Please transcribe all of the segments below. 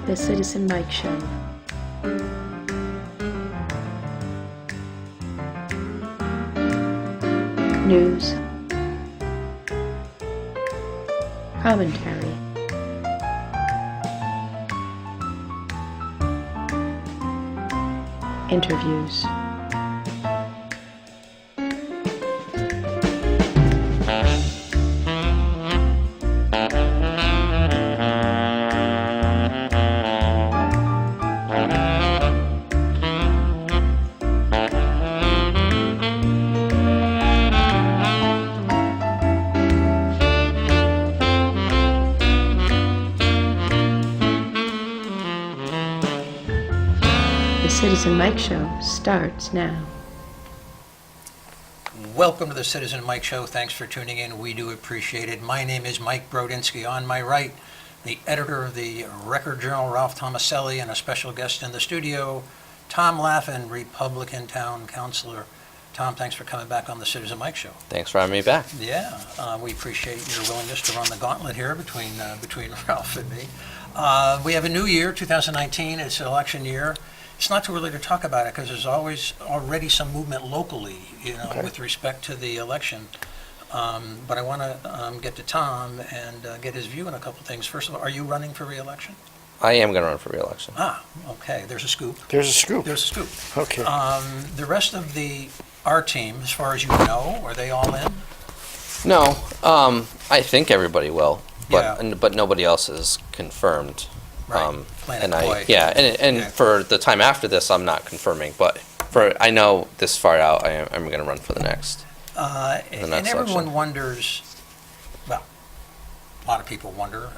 The Citizen Mike Show. News. Commentary. Interviews. The Citizen Mike Show starts now. Welcome to the Citizen Mike Show. Thanks for tuning in. We do appreciate it. My name is Mike Brodinski. On my right, the editor of the Record Journal, Ralph Tomaselli, and a special guest in the studio, Tom Laffin, Republican Town Councilor. Tom, thanks for coming back on the Citizen Mike Show. Thanks for having me back. Yeah, we appreciate your willingness to run the gauntlet here between Ralph and me. We have a new year, 2019. It's an election year. It's not too early to talk about it because there's already some movement locally, with respect to the election. But I want to get to Tom and get his view on a couple of things. First of all, are you running for re-election? I am going to run for re-election. Ah, okay. There's a scoop. There's a scoop. There's a scoop. Okay. The rest of our team, as far as you know, are they all in? No, I think everybody will, but Yeah. but nobody else is confirmed. Right. Planet Boy. And Yeah. for the time after this, I'm not confirming, but I know this far out, I'm going to run for the next. And next everyone election. wonders, well, a lot of people wonder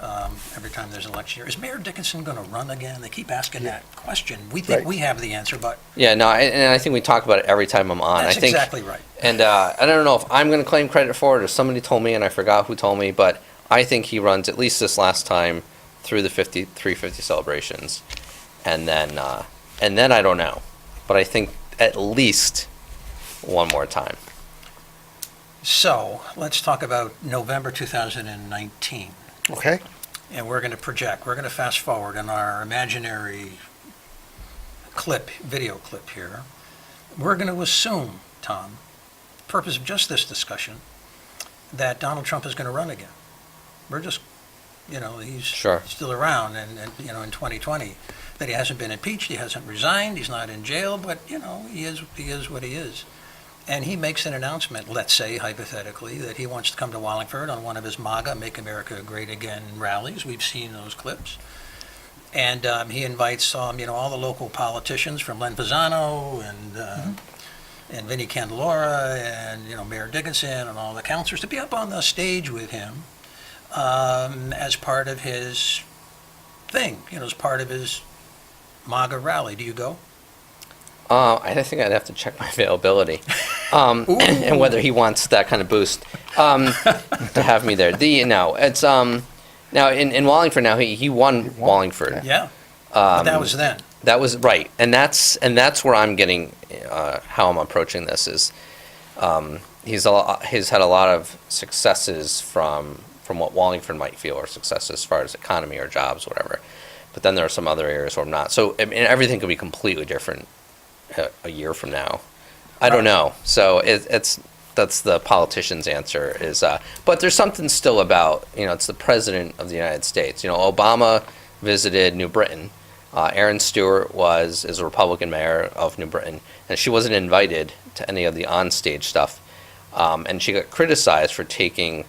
every time there's an election year, is Mayor Dickinson going to run again? They keep asking that question. We think Right. we have the answer, but Yeah, no, and I think we talk about it every time I'm on. that's I think, exactly right. And I don't know if I'm going to claim credit for it or somebody told me and I forgot who told me, but I think he runs at least this last time through the 350 celebrations, and then I don't know, but I think at least one more time. So let's talk about November 2019. Okay. And we're going to project, we're going to fast forward in our imaginary video clip here. We're going to assume, Tom, purpose of just this discussion, that Donald Trump is going to run again. We're just, he's Sure. still around and in 2020, that he hasn't been impeached, he hasn't resigned, he's not in jail, but, he is what he is. And he makes an announcement, let's say hypothetically, that he wants to come to Wallingford on one of his MAGA, Make America Great Again rallies. We've seen those clips. And he invites all the local politicians from Len Pisano and Vinnie Candelora and Mayor Dickinson and all the councilors to be up on the stage with him as part of his thing, as part of his MAGA rally. Do you go? I think I'd have to check my availability, and whether he wants that kind of boost to have me there. It's now in Wallingford. Now he won Wallingford. Yeah, but that was then. That was right, and that's where I'm getting how I'm approaching this is he's had a lot of successes from what Wallingford might feel are successes as far as economy or jobs, whatever. But then there are some other areas where I'm not. So I mean, everything could be completely different a year from now. I don't know. So that's the politician's answer is, but there's something still about, it's the president of the United States. Obama visited New Britain. Erin Stewart is a Republican mayor of New Britain, and she wasn't invited to any of the onstage stuff. And she got criticized for taking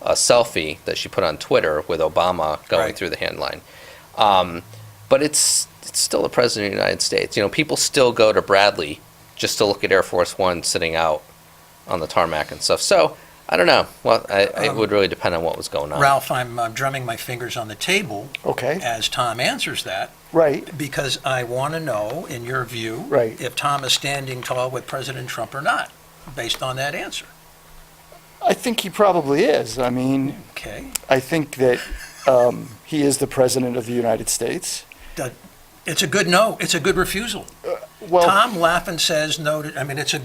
a selfie that she put on Twitter with Obama going Right. through the hand line. But it's still the president of the United States. People still go to Bradley just to look at Air Force One sitting out on the tarmac and stuff. So I don't know. Well, it would really depend on what was going on. Ralph, I'm drumming my fingers on the table Okay. as Tom answers that, Right. because I want to know, in your view, Right. if Tom is standing tall with President Trump or not, based on that answer. I think he probably is. I mean, Okay. I think that he is the president of the United States. It's a good no. It's a good refusal. Well, Tom Laffin says no. It's a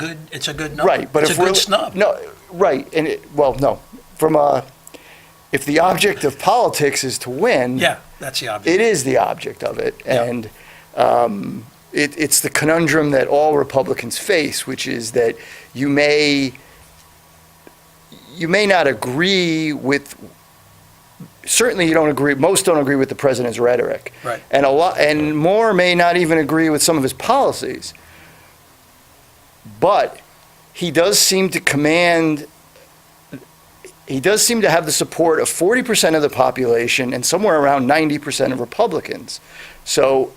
good no. right, but it's if a we're good snub. no, right, and no, from a if the object of politics is to win, Yeah, that's the object. it is the object of it. Yeah. And it's the conundrum that all Republicans face, which is that you may not agree with, certainly you don't agree, most don't agree with the president's rhetoric. Right. And more may not even agree with some of his policies. But he does seem to have the support of 40% of the population and somewhere around 90% of Republicans. So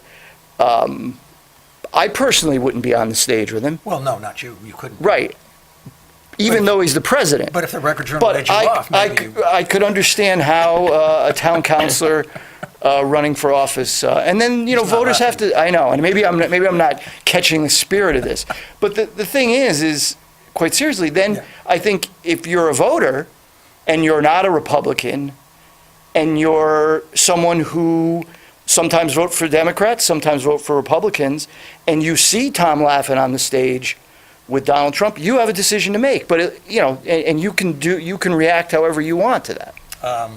I personally wouldn't be on the stage with him. Well, no, not you. You couldn't. Right. Even though he's the president. But if the record journal But laid you off, maybe you... I could understand how a town councilor running for office, and then, He's not voters have Laffin. to, I know, and maybe I'm not catching the spirit of this. But the thing is quite seriously, then Yeah. I think if you're a voter and you're not a Republican and you're someone who sometimes vote for Democrats, sometimes vote for Republicans, and you see Tom Laffin on the stage with Donald Trump, you have a decision to make. But and you can react however you want to that.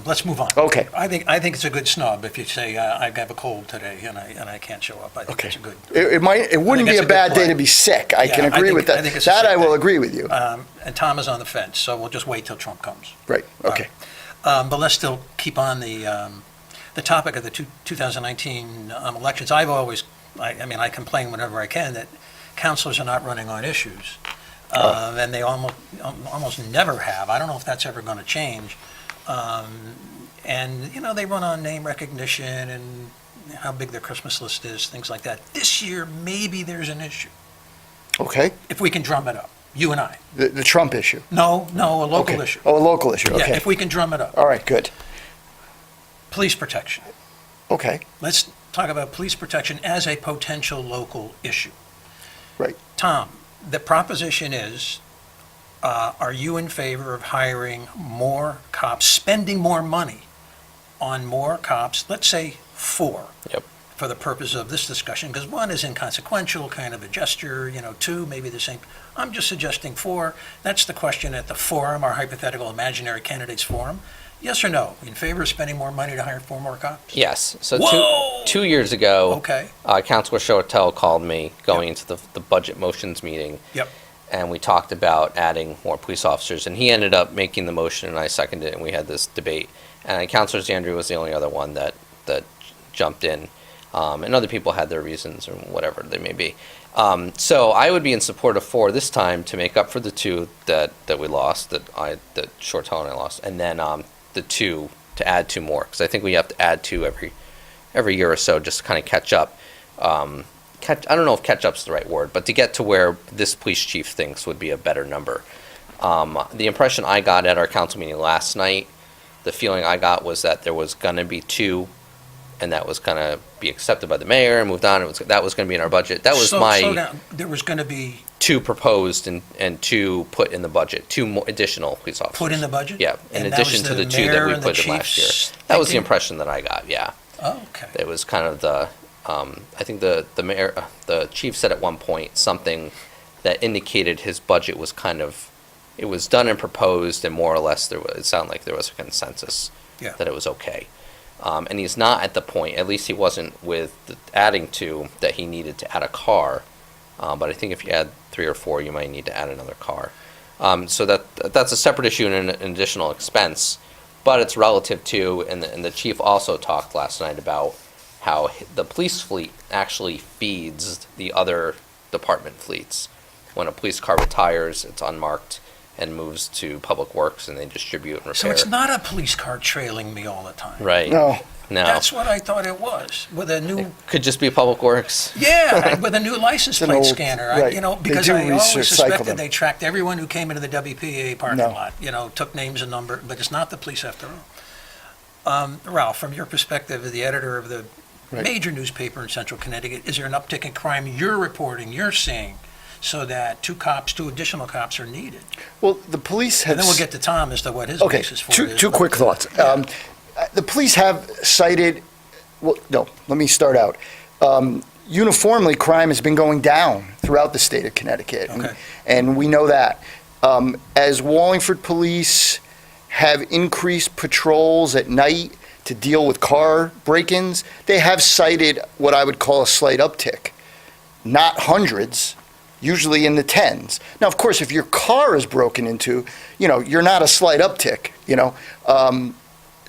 Let's move on. Okay. I think it's a good snub if you say, I have a cold today and I can't show up. I think Okay. it's a good... It wouldn't be it's a a bad good day play. to be sick. I can Yeah, agree with that. I think it's a That sick I will day. agree with you. And Tom is on the fence, so we'll just wait till Trump comes. Right. Okay. But let's still keep on the topic of the 2019 elections. I complain whenever I can that councilors are not running on issues. And they almost never have. I don't know if that's ever going to change. And they run on name recognition and how big their Christmas list is, things like that. This year, maybe there's an issue, Okay. if we can drum it up, you and I. The Trump issue. No, a local Okay. issue. Oh, a local issue. Yeah, Okay. if we can drum it up. All right. Good. Police protection. Okay. Let's talk about police protection as a potential local issue. Right. Tom, the proposition is, are you in favor of hiring more cops, spending more money on more cops, let's say 4? Yep. For the purpose of this discussion, because 1 is inconsequential, kind of a gesture, 2, maybe the same. I'm just suggesting 4. That's the question at the forum, our hypothetical imaginary candidates forum. Yes or no? In favor of spending more money to hire 4 more cops? Yes. So Whoa! two years ago, Okay. Councilor Choatel called me going into the budget motions meeting. Yep. And we talked about adding more police officers, and he ended up making the motion, and I seconded it, and we had this debate. And Councilor Zandri was the only other one that jumped in, and other people had their reasons or whatever they may be. So I would be in support of 4 this time to make up for the 2 that we lost, that Choatel and I lost, and then the 2 to add 2 more, because I think we have to add 2 every year or so just to kind of catch up. I don't know if catch up's the right word, but to get to where this police chief thinks would be a better number. The impression I got at our council meeting last night, the feeling I got was that there was going to be 2, and that was going to be accepted by the mayor and moved on. That was going to be in our budget. That was Slow down. There was going to be 2 proposed and 2 put in the budget, 2 more additional police officers. put in the budget? Yeah, in And that addition was to the 2 mayor that we and the put in last year. chief's That was the thinking? impression that I got, yeah. Oh, okay. It was kind of I think the mayor, the chief said at one point something that indicated his budget was it was done and proposed, and more or less it sounded like there was a consensus Yeah. that it was okay. And he's not at the point, at least he wasn't with adding 2, that he needed to add a car. But I think if you add 3 or 4, you might need to add another car. So that's a separate issue and an additional expense, but it's relative to, and the chief also talked last night about how the police fleet actually feeds the other department fleets. When a police car retires, it's unmarked and moves to Public Works, and they distribute and repair. So it's not a police car trailing me all the time. Right. No. No. That's what I thought it was, with a new, Could just be Public Works. yeah, with a new license It's an plate old- scanner. right. They Because do I always recycle suspected them. they tracked everyone who came into the WPA parking No. lot, took names and number, but it's not the police after all. Ralph, from your perspective, as the editor of the Right. major newspaper in central Connecticut, is there an uptick in crime you're reporting, you're seeing, so that 2 additional cops are needed? Well, the police have. And then we'll get to Tom as to what his Okay, basis for it is. two quick thoughts. The police have cited, well, no, let me start out. Uniformly, crime has been going down throughout the state of Connecticut. Okay. And we know that. As Wallingford Police have increased patrols at night to deal with car break-ins, they have cited what I would call a slight uptick. Not hundreds, usually in the tens. Now, of course, if your car is broken into, you're not a slight uptick,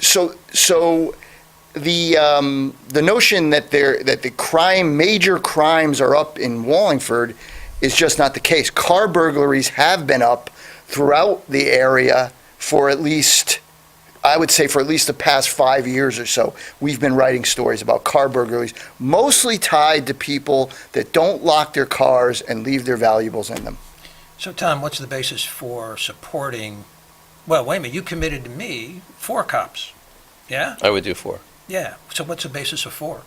So the notion that the major crimes are up in Wallingford is just not the case. Car burglaries have been up throughout the area for at least the past 5 years or so. We've been writing stories about car burglaries, mostly tied to people that don't lock their cars and leave their valuables in them. So, Tom, what's the basis for supporting, well, wait a minute, you committed to me 4 cops, yeah? I would do 4. Yeah, so what's the basis of 4?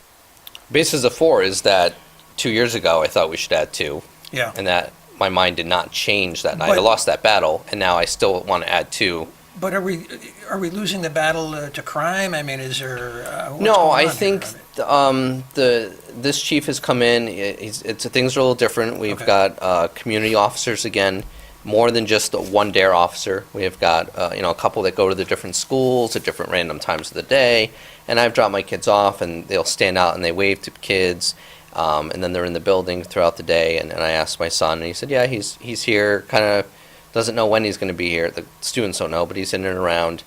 Basis of 4 is that 2 years ago I thought we should add 2. Yeah. And that my mind did not change that night. I But- lost that battle, and now I still want to add 2. But are we losing the battle to crime? I mean, is there, what's No, going I on think here? this chief has come in. Things are a little different. We've Okay. got community officers again, more than just one DARE officer. We have got a couple that go to the different schools at different random times of the day. And I've dropped my kids off, and they'll stand out and they wave to kids, and then they're in the building throughout the day. And I asked my son, and he said, "Yeah, he's here. Kind of doesn't know when he's going to be here. The students don't know, but he's in and around."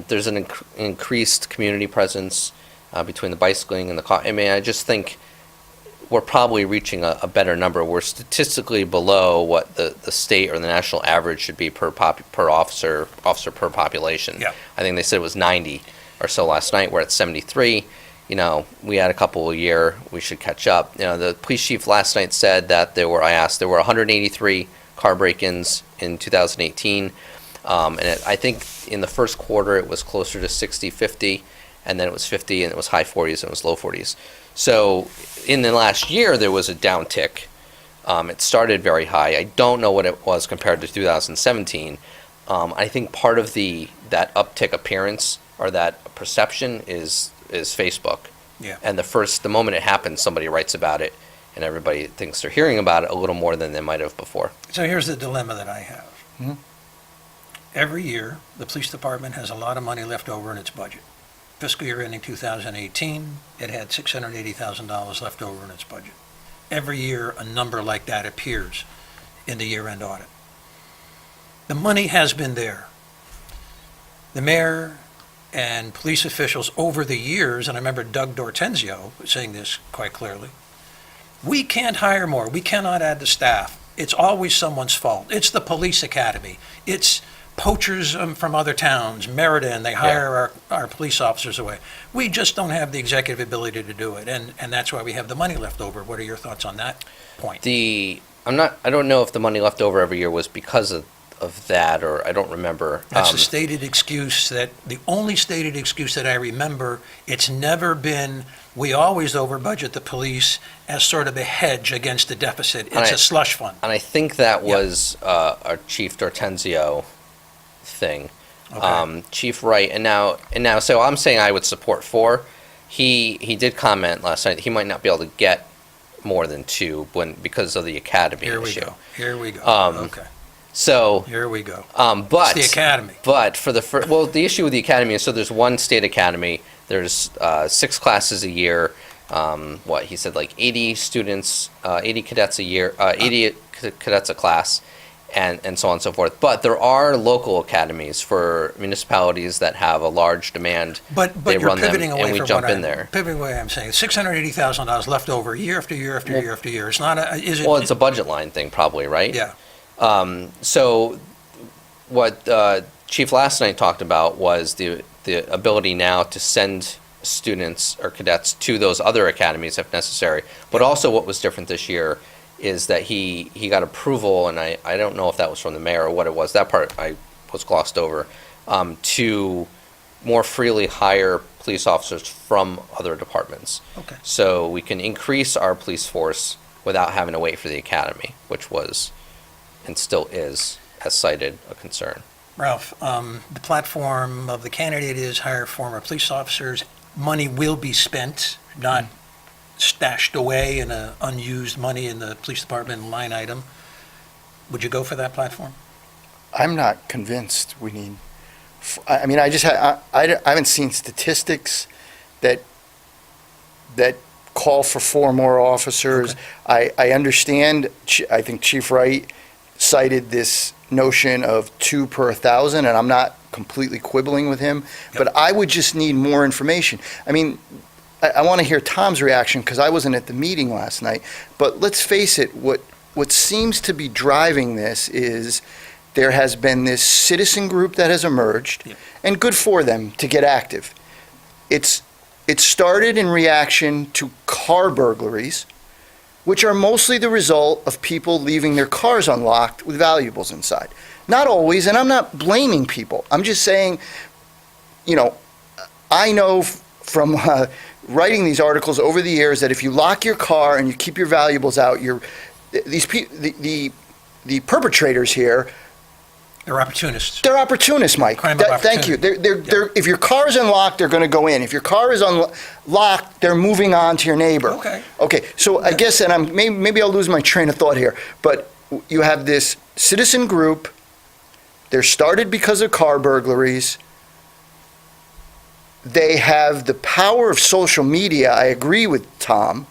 There's an increased community presence between the bicycling and the car. I mean, I just think we're probably reaching a better number. We're statistically below what the state or the national average should be per officer per population. Yeah. I think they said it was 90 or so last night. We're at 73. We had a couple a year. We should catch up. The police chief last night said that there were 183 car break-ins in 2018. I think in the first quarter it was closer to 60, 50, and then it was 50, and it was high 40s, and it was low 40s. So in the last year, there was a downtick. It started very high. I don't know what it was compared to 2017. I think part of that uptick appearance or that perception is Facebook. Yeah. And the moment it happens, somebody writes about it, and everybody thinks they're hearing about it a little more than they might have before. So here's the dilemma that I have. Mhm. Every year, the police department has a lot of money left over in its budget. Fiscal year ending 2018, it had $680,000 left over in its budget. Every year, a number like that appears in the year-end audit. The money has been there. The mayor and police officials over the years, and I remember Doug D'Ortenzio saying this quite clearly, we can't hire more. We cannot add the staff. It's always someone's fault. It's the police academy. It's poachers from other towns, Meriden, they hire our police officers away. We just don't have the executive ability to do it, and that's why we have the money left over. What are your thoughts on that point? I don't know if the money left over every year was because of that, or I don't remember. That's the only stated excuse that I remember. It's never been, we always over budget the police as sort of a hedge against the deficit. It's a slush fund. And I think that was our Chief D'Ortenzio thing. Okay. Chief Wright, and now, so I'm saying I would support 4. He did comment last night that he might not be able to get more than 2 because of the academy issue. Here we go. Okay. So Here we go. but It's the academy. But for the issue with the academy is, so there's one state academy. There's 6 classes a year. He said, like 80 students, 80 cadets a year, 80 cadets a class, and so on and so forth. But there are local academies for municipalities that have a large demand. But They you're run them, pivoting away and we from jump what in there. Pivoting away, I'm saying $680,000 left over year after year after year after year. It's not is it? Well, it's a budget line thing, probably, right? Yeah. So what Chief last night talked about was the ability now to send students or cadets to those other academies if necessary. But also what was different this year is that he got approval, and I don't know if that was from the mayor or what it was. That part I was glossed over, to more freely hire police officers from other departments. Okay. So we can increase our police force without having to wait for the academy, which was and still is, as cited, a concern. Ralph, the platform of the candidate is hire former police officers. Money will be spent, not stashed away in unused money in the police department line item. Would you go for that platform? I'm not convinced we need I mean, I just I haven't seen statistics that call for 4 more officers. I understand, I think Chief Wright cited this notion of 2 per 1,000, and I'm not completely quibbling with him, but I would just need more information. I mean, I want to hear Tom's reaction, because I wasn't at the meeting last night, but let's face it, what seems to be driving this is there has been this citizen group that has emerged, and good for them to get active. It started in reaction to car burglaries, which are mostly the result of people leaving their cars unlocked with valuables inside. Not always, and I'm not blaming people. I'm just saying, you know, I know from writing these articles over the years that if you lock your car and you keep your valuables out, the perpetrators here, They're opportunists. they're opportunists, Mike. Crime of Thank you. opportunity. They're, if your car is unlocked, they're going to go in. If your car is unlocked, they're moving on to your neighbor. Okay. Okay, so I guess, and maybe I'll lose my train of thought here, but you have this citizen group. They're started because of car burglaries. They have the power of social media. I agree with Tom.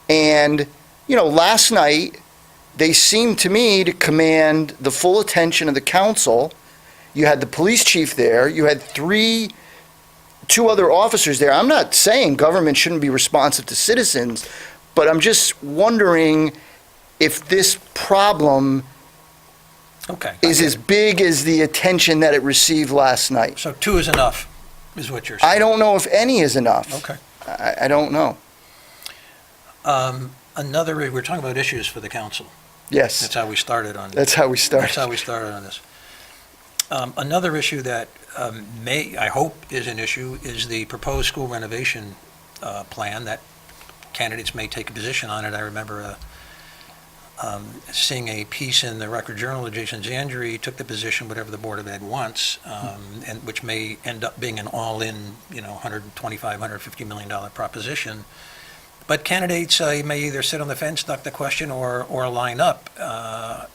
And, you know, last night, they seemed to me to command the full attention of the council. You had the police chief there. You had 2 other officers there. I'm not saying government shouldn't be responsive to citizens, but I'm just wondering if this problem is as big as the attention that it received last night. So 2 is enough, is what you're saying? I don't know if any is enough. Okay. I don't know. We're talking about issues for the council. Yes, That's how we started on. that's how we started. That's how we started on this. Another issue that I hope is an issue is the proposed school renovation plan that candidates may take a position on it. I remember seeing a piece in the Record Journal that Jason Zandri took the position, whatever the Board of Ed wants, and which may end up being an all-in, $125, $150 million proposition. But candidates may either sit on the fence, duck the question, or line up,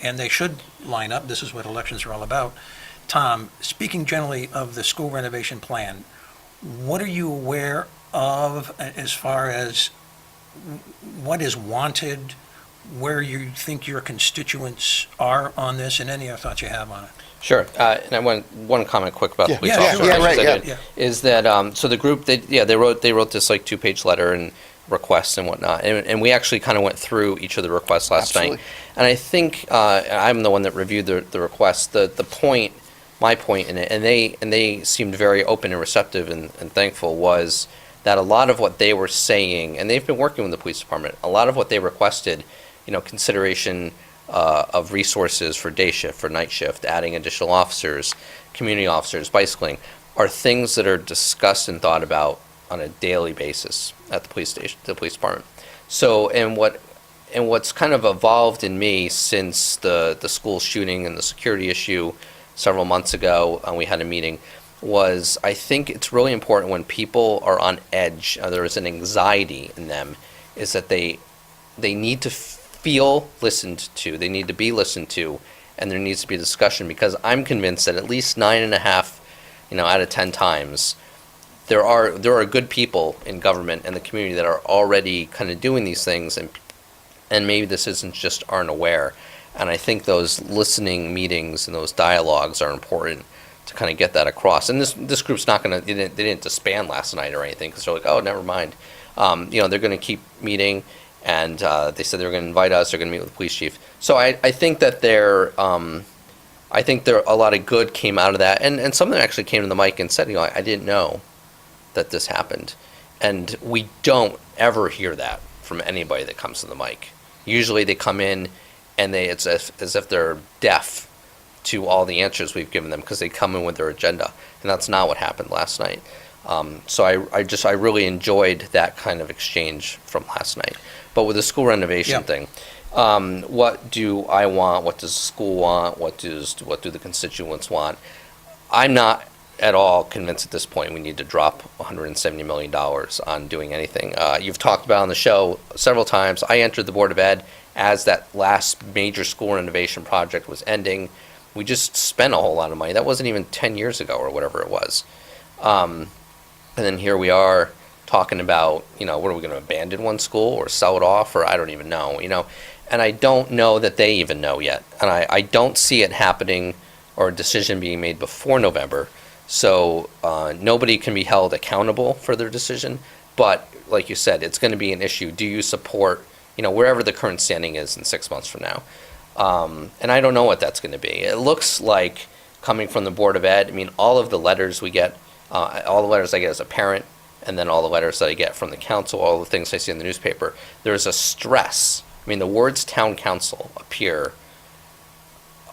and they should line up. This is what elections are all about. Tom, speaking generally of the school renovation plan, what are you aware of as far as what is wanted, where you think your constituents are on this, and any other thoughts you have on it? Sure, and I want one comment quick about the police Yeah, officer. sure. Yeah, right, Because I yeah. did, is that so the group they wrote this like 2-page letter and requests and whatnot, and we actually kind of went through each of the requests last Absolutely. night, and I think I'm the one that reviewed the requests. My point in it, and they seemed very open and receptive and thankful, was that a lot of what they were saying, and they've been working with the police department, a lot of what they requested, consideration of resources for day shift, for night shift, adding additional officers, community officers, bicycling, are things that are discussed and thought about on a daily basis at the police station, the police department. So, and what's kind of evolved in me since the school shooting and the security issue several months ago, we had a meeting, was I think it's really important when people are on edge, there is an anxiety in them, is that they need to feel listened to, they need to be listened to, and there needs to be discussion, because I'm convinced that at least 9.5, out of 10 times, there are good people in government and the community that are already kind of doing these things, and maybe this isn't just aren't aware. And I think those listening meetings and those dialogues are important to kind of get that across. And this group's not going to, they didn't disband last night or anything, because they're like, oh, never mind. They're going to keep meeting, and they said they're going to invite us, they're going to meet with the police chief. So I think that I think there a lot of good came out of that. And some of them actually came to the mic and said, I didn't know that this happened. And we don't ever hear that from anybody that comes to the mic. Usually they come in and it's as if they're deaf to all the answers we've given them, because they come in with their agenda, and that's not what happened last night. So I really enjoyed that kind of exchange from last night. But with the school renovation thing, what do I want? What does the school want? What do the constituents want? I'm not at all convinced at this point we need to drop $170 million on doing anything. You've talked about on the show several times. I entered the Board of Ed as that last major school renovation project was ending. We just spent a whole lot of money. That wasn't even 10 years ago or whatever it was. And then here we are talking about, what are we going to abandon one school or sell it off, or I don't even know, And I don't know that they even know yet. And I don't see it happening or a decision being made before November. So nobody can be held accountable for their decision. But like you said, it's going to be an issue. Do you support, wherever the current standing is in 6 months from now? And I don't know what that's going to be. It looks like coming from the Board of Ed, all of the letters we get, all the letters I get as a parent, and then all the letters that I get from the council, all the things I see in the newspaper, there's a stress. The words town council appear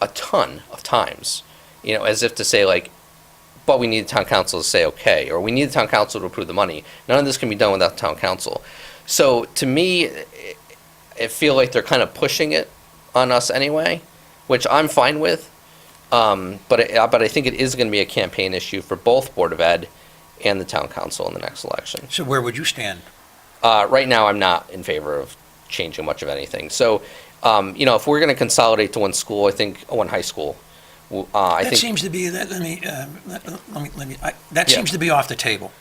a ton of times, as if to say but we need the town council to say okay, or we need the town council to approve the money. None of this can be done without the town council. So to me, it feels like they're kind of pushing it on us anyway, which I'm fine with. But I think it is going to be a campaign issue for both Board of Ed and the town council in the next election. So where would you stand? Right now, I'm not in favor of changing much of anything. So, if we're going to consolidate to one school, I think one high school. That seems to be seems to be off the table.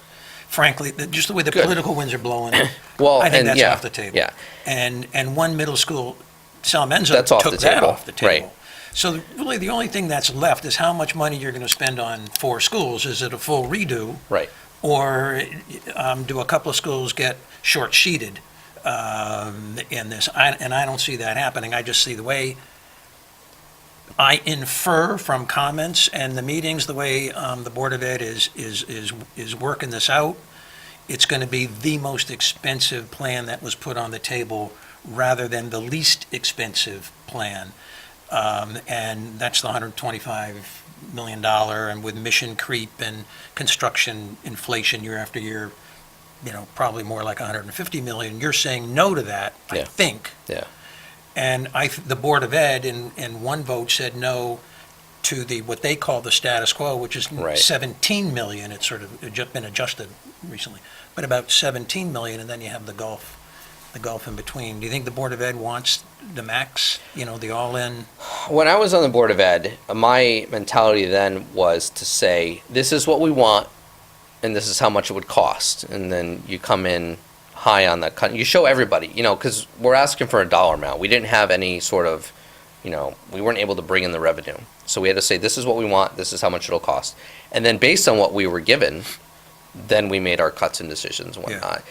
Frankly, just the way the Good. political winds are blowing. Well, I think and that's yeah, off the table. yeah. And one middle school, Salmenzo That's off took the that table, off the table. right. So really, the only thing that's left is how much money you're going to spend on 4 schools. Is it a full redo? Right. Or do a couple of schools get short-sheeted in this? And I don't see that happening. I just see the way I infer from comments and the meetings, the way the Board of Ed is working this out. It's going to be the most expensive plan that was put on the table rather than the least expensive plan. And that's the $125 million, and with mission creep and construction inflation year after year, probably more like 150 million. You're saying no to that, I Yeah. think. Yeah. And the Board of Ed in one vote said no to what they call the status quo, which is Right. 17 million. It's sort of been adjusted recently, but about 17 million, and then you have the Gulf in between. Do you think the Board of Ed wants the max, the all-in? When I was on the Board of Ed, my mentality then was to say, this is what we want, and this is how much it would cost. And then you come in high on that cut. You show everybody, because we're asking for a dollar amount. We didn't have any sort of, we weren't able to bring in the revenue. So we had to say, this is what we want, this is how much it'll cost. And then based on what we were given, then we made our cuts and decisions and whatnot.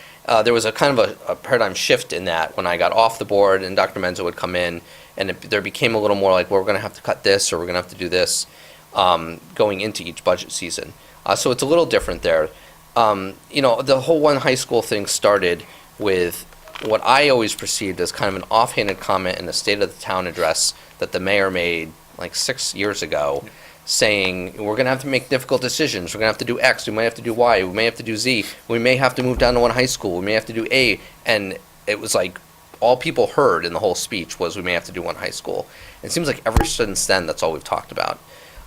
There was a kind of a paradigm shift in that when I got off the board and Dr. Menzo would come in, and there became a little more like, well, we're going to have to cut this or we're going to have to do this going into each budget season. So it's a little different there. The whole one high school thing started with what I always perceived as kind of an offhanded comment in the State of the Town address that the mayor made like 6 years ago, saying we're going to have to make difficult decisions. We're going to have to do X. We might have to do Y. We may have to do Z. We may have to move down to one high school. We may have to do A. And it was like all people heard in the whole speech was we may have to do one high school. It seems like ever since then, that's all we've talked about.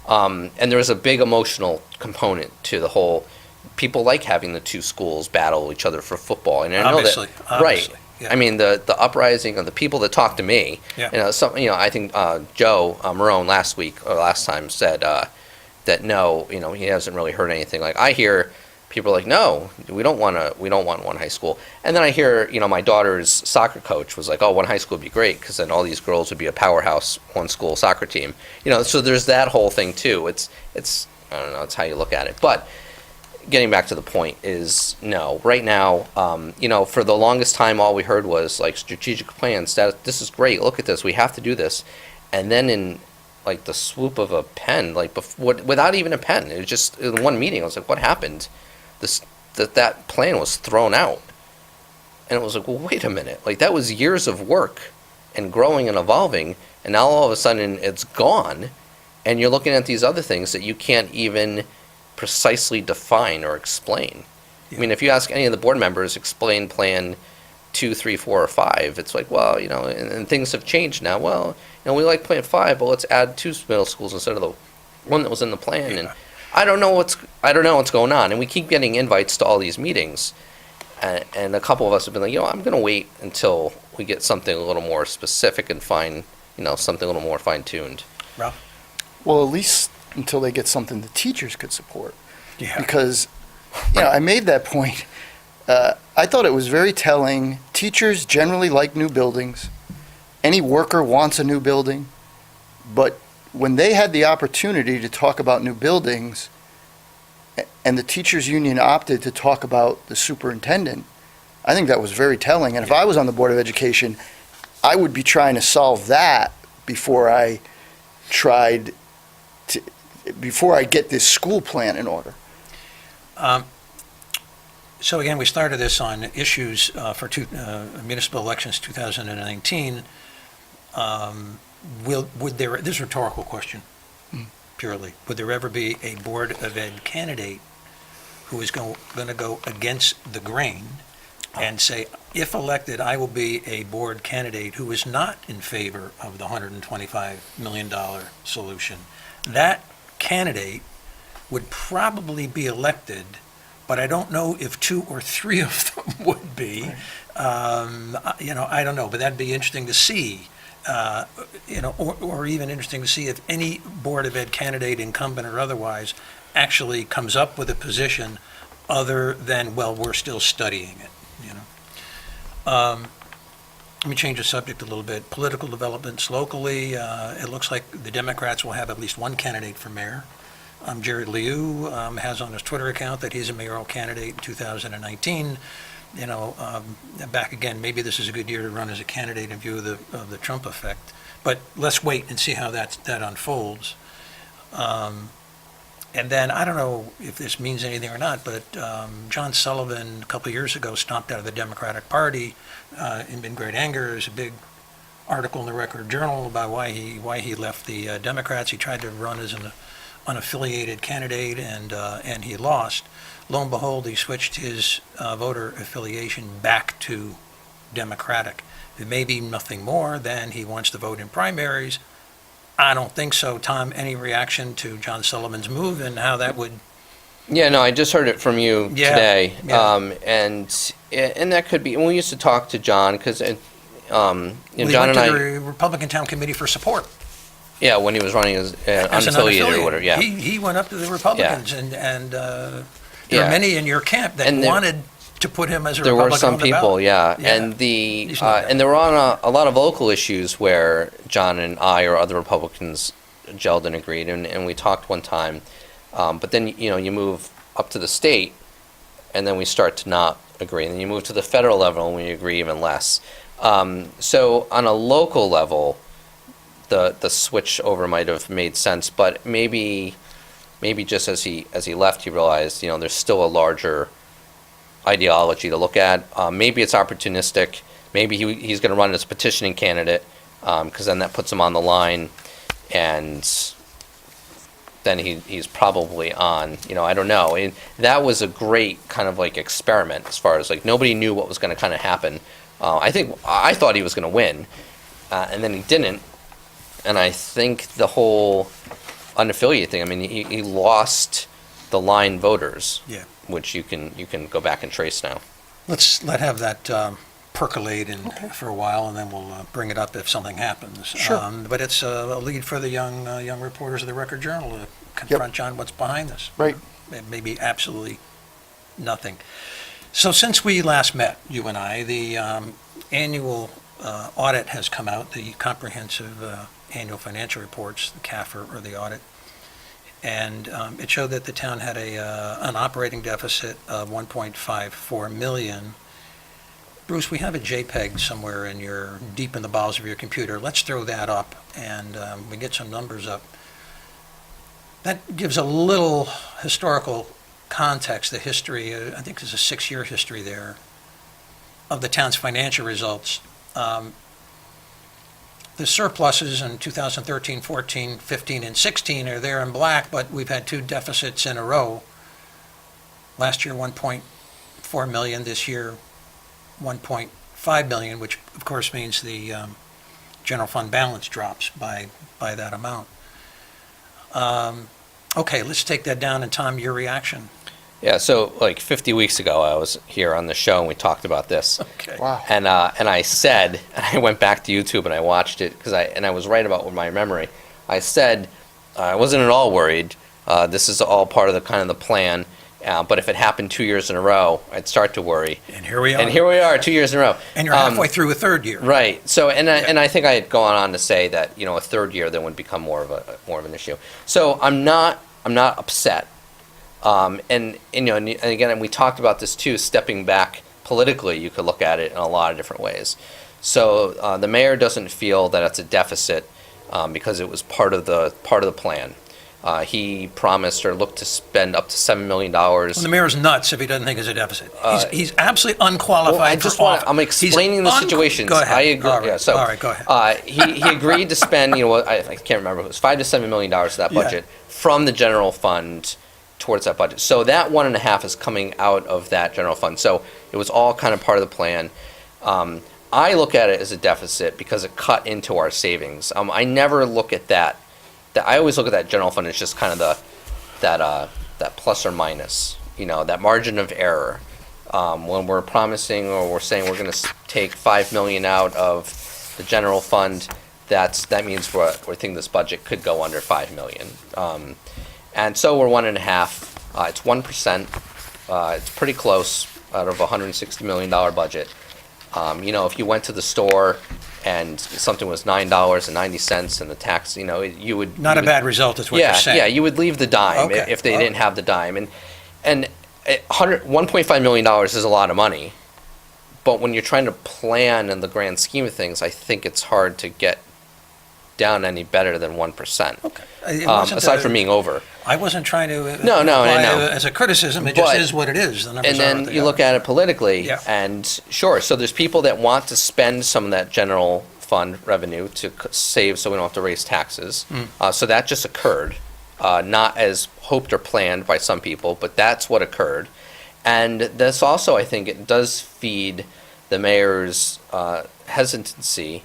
And there was a big emotional component to the whole. People like having the two schools battle each other for football, and I know Obviously. right. Yeah. The uprising of the people that talk to me. Yeah. I think Joe Marone last week or last time said that no, he hasn't really heard anything. Like I hear people are like, no, we don't want one high school, and then I hear my daughter's soccer coach was like, oh, one high school would be great because then all these girls would be a powerhouse one school soccer team. So there's that whole thing too. It's I don't know, it's how you look at it, but. Getting back to the point is no. Right now, for the longest time, all we heard was like strategic plans. This is great. Look at this. We have to do this. And then in like the swoop of a pen, without even a pen, it was just in one meeting. I was like, what happened? That plan was thrown out. And it was like, well, wait a minute. Like that was years of work and growing and evolving. And now all of a sudden it's gone. And you're looking at these other things that you can't even precisely define or explain. Yeah. If you ask any of the board members, explain plan 2, 3, 4, or 5, it's like, well, and things have changed now. Well, we like plan 5, but let's add 2 middle schools instead of the one that was in the plan. Yeah. And I don't know what's going on. And we keep getting invites to all these meetings, and a couple of us have been like, I'm going to wait until we get something a little more specific and fine, something a little more fine-tuned. Ralph? Well, at least until they get something the teachers could support. Yeah. Because, I made that point. I thought it was very telling. Teachers generally like new buildings. Any worker wants a new building. But when they had the opportunity to talk about new buildings, and the teachers union opted to talk about the superintendent, I think that was very telling. And if I was on the Board of Education, I would be trying to solve that before I get this school plan in order. So again, we started this on issues for municipal elections 2019. This is a rhetorical question, purely. Would there ever be a Board of Ed candidate who is going to go against the grain and say, if elected, I will be a board candidate who is not in favor of the $125 million solution? That candidate would probably be elected, but I don't know if 2 or 3 of them would be. I don't know, but that'd be interesting to see. Or even interesting to see if any Board of Ed candidate, incumbent or otherwise, actually comes up with a position other than, well, we're still studying it. Let me change the subject a little bit. Political developments locally. It looks like the Democrats will have at least one candidate for mayor. Jared Liu has on his Twitter account that he's a mayoral candidate in 2019. Back again, maybe this is a good year to run as a candidate in view of the Trump effect. But let's wait and see how that unfolds. And then, I don't know if this means anything or not, but John Sullivan, a couple of years ago, stomped out of the Democratic Party in great anger. There's a big article in the Record Journal about why he left the Democrats. He tried to run as an unaffiliated candidate, and he lost. Lo and behold, he switched his voter affiliation back to Democratic. It may be nothing more than he wants to vote in primaries. I don't think so. Tom, any reaction to John Sullivan's move and how that would? Yeah, no, I just heard it from you today. Yeah. And that could be, and we used to talk to John, because We John went and to I, the Republican Town Committee for support. yeah, when he was running as As an unaffiliated or whatever, yeah. He went up to the Republicans, and there Yeah. are many in your camp that And there- wanted to put him as a There Republican were some on the people, ballot. yeah, Yeah. and He's not and there were on a lot of local issues where John and I or other Republicans gelled and agreed, and we talked one time, but then you move up to the state, and then we start to not agree, and then you move to the federal level, and we agree even less. So on a local level, the switch over might have made sense, but maybe just as he left, he realized there's still a larger ideology to look at. Maybe it's opportunistic. Maybe he's going to run as a petitioning candidate, because then that puts him on the line, and then he's probably on. I don't know. And that was a great kind of like experiment as far as like nobody knew what was going to kind of happen. I thought he was going to win, and then he didn't. And I think the whole unaffiliated thing. I mean, he lost the line voters. Yeah. Which you can go back and trace now. Let's have that percolate for a while, and then we'll bring it up if something happens. Sure. But it's a lead for the young reporters of the Record Journal to confront John what's behind this. Right. It may be absolutely nothing. So since we last met, you and I, the annual audit has come out, the comprehensive annual financial reports, the CAFR or the audit. And it showed that the town had an operating deficit of $1.54 million. Bruce, we have a JPEG somewhere deep in the bowels of your computer. Let's throw that up, and we get some numbers up. That gives a little historical context, the history. I think there's a 6-year history there of the town's financial results. The surpluses in 2013, 14, 15, and 16 are there in black, but we've had 2 deficits in a row. Last year, 1.4 million. This year, 1.5 million, which of course means the general fund balance drops by that amount. Okay, let's take that down, and Tom, your reaction. Yeah, so like 50 weeks ago, I was here on the show and we talked about this. Okay. Wow. And I said, and I went back to YouTube and I watched it, and I was right about my memory. I said, I wasn't at all worried. This is all part of the kind of the plan. But if it happened 2 years in a row, I'd start to worry. And here we are. And here we are, 2 years in a row. And you're halfway through a third year. Right. So, and I think I had gone on to say that a third year then would become more of an issue. So I'm not upset. And again, we talked about this too. Stepping back politically, you could look at it in a lot of different ways. So the mayor doesn't feel that it's a deficit because it was part of the plan. He promised or looked to spend up to $7 million. Well, the mayor's nuts if he doesn't think it's a deficit. He's absolutely unqualified for office. I'm explaining the situation. Go ahead. I agree. All right. Yeah, so, All right, go ahead. He agreed to spend, I can't remember, it was $5 to $7 million of that budget from the general fund towards that budget. So that 1.5 is coming out of that general fund. So it was all kind of part of the plan. I look at it as a deficit because it cut into our savings. I never look at that. I always look at that general fund as just kind of that plus or minus, that margin of error. When we're promising or we're saying we're going to take $5 million out of the general fund, that means we think this budget could go under $5 million. And so we're 1.5. It's 1%. It's pretty close out of a $160 million budget. If you went to the store and something was $9.90 and the tax, you would... Not a bad result is what you're saying. Yeah, you would leave the dime Okay. if they didn't have the dime. And $1.5 million is a lot of money. But when you're trying to plan in the grand scheme of things, I think it's hard to get down any better than 1%. Okay. It wasn't aside from being over. I wasn't trying to No, apply no. as a criticism. It just But- is what it is. The numbers And are then what they you are. look at it politically, Yeah. and sure, so there's people that want to spend some of that general fund revenue to save so we don't have to raise taxes. So that just occurred, not as hoped or planned by some people, but that's what occurred. And this also, I think, it does feed the mayor's hesitancy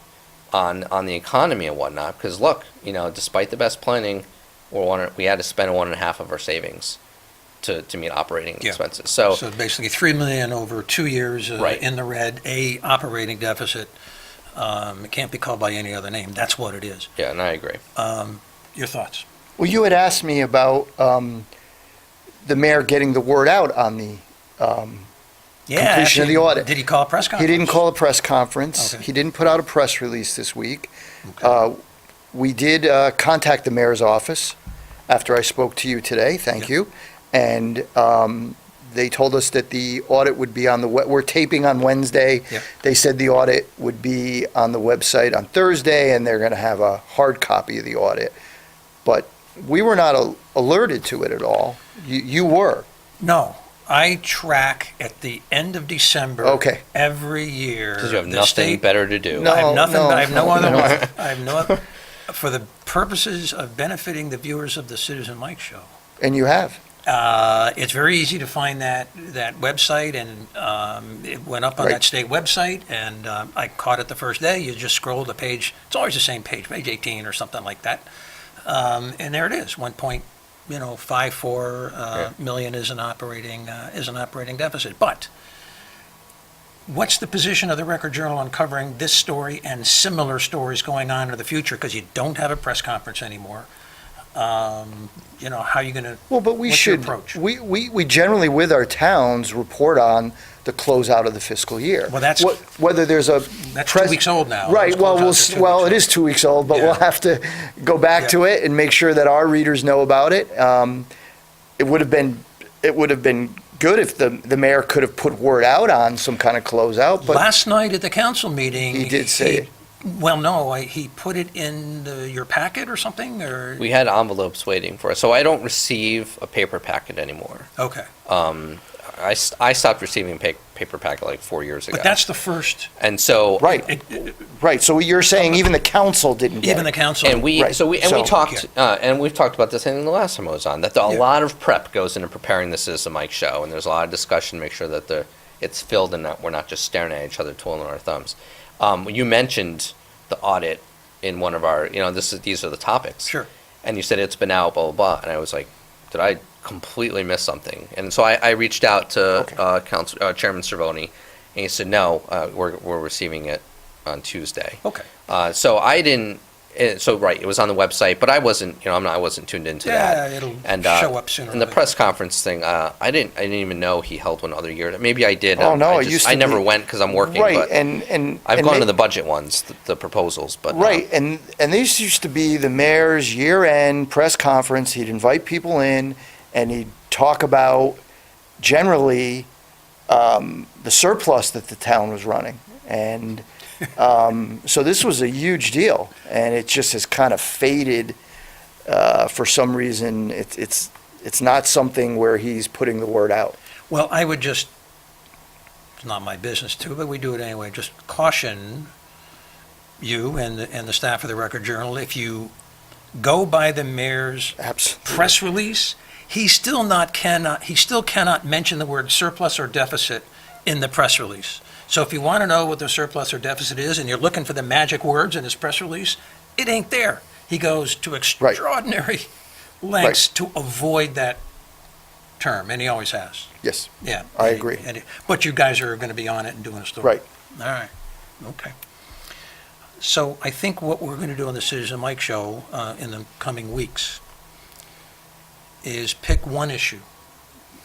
on the economy and whatnot, because look, despite the best planning, we had to spend 1.5 of our savings to meet operating Yeah. expenses. So basically $3 million over 2 years Right. in the red, a operating deficit. It can't be called by any other name. That's what it is. yeah, and I agree. Your thoughts? Well, you had asked me about the mayor getting the word out on the completion of the audit. Did he call a press He conference? didn't call a press conference. Okay. He didn't put out a press release this week. Okay. We did contact the mayor's office after I spoke to you today. Thank you. And they told us that the audit would be on we're taping on Wednesday. Yeah. They said the audit would be on the website on Thursday, and they're going to have a hard copy of the audit. But we were not alerted to it at all. You were. No. I track at the end of December Okay. every year. Because you have the nothing state- better to do. No. I have nothing. I have no other no. one. I have no other. For the purposes of benefiting the viewers of the Citizen Mike Show, And you have. it's very easy to find that website, and it went up on Right. that state website, and I caught it the first day. You just scroll the page. It's always the same page 18 or something like that, and there it is. 1.54 million is an operating deficit. But what's the position of the Record Journal on covering this story and similar stories going on in the future? Because you don't have a press conference anymore. How are you going to? Well, but we what's your should, approach? we generally, with our towns, report on the closeout of the fiscal year. Well, that's- Whether there's a. That's press- 2 weeks old now. Right, Those well, closeouts are 2 well, weeks it is 2 weeks old, but Yeah. we'll have to go back to it and make sure that our readers know about it. It would have been good if the mayor could have put word out on some kind of closeout, but Last night at the council meeting. he did say it. Well, no, he put it in your packet or something, or? We had envelopes waiting for us, so I don't receive a paper packet anymore. Okay, I stopped receiving paper packet like 4 years ago. but that's the first, And so. Right, right, so you're saying even the council didn't get even the it? council. And we, Right. so we, and So- we talked, and we've talked about this in the last time I was on, that a Yeah. lot of prep goes into preparing this as a Mike Show, and there's a lot of discussion to make sure that it's filled and that we're not just staring at each other twiddling our thumbs. You mentioned the audit in one of our, these are the topics. Sure. And you said it's been out, blah, blah, blah, and I was like, did I completely miss something? And so I reached out to Chairman Cervoni, and he said, no, we're receiving it on Tuesday. Okay. So I didn't, So, right, it was on the website, but I wasn't, I wasn't tuned into that. Yeah, it'll And, show up sooner or And the later. press conference thing, I didn't even know he held one other year. Maybe I did. Oh, no, I it just- used to I never be- went because I'm working, Right, but and. I've and gone they- to the budget ones, the proposals, but. Right, and these used to be the mayor's year-end press conference. He'd invite people in, and he'd talk about generally the surplus that the town was running. And so this was a huge deal, and it just has kind of faded for some reason. It's not something where he's putting the word out. Well, I would just, it's not my business too, but we do it anyway, just caution you and the staff of the Record Journal, if you go by the mayor's Absolutely. press release, he still cannot mention the word surplus or deficit in the press release. So if you want to know what the surplus or deficit is and you're looking for the magic words in his press release, it ain't there. He goes to extraordinary lengths to avoid that term, and he always has. Yes, Yeah. I agree. But you guys are going to be on it and doing a story. right. All right, okay. So I think what we're going to do on the Citizen Mike Show in the coming weeks is pick one issue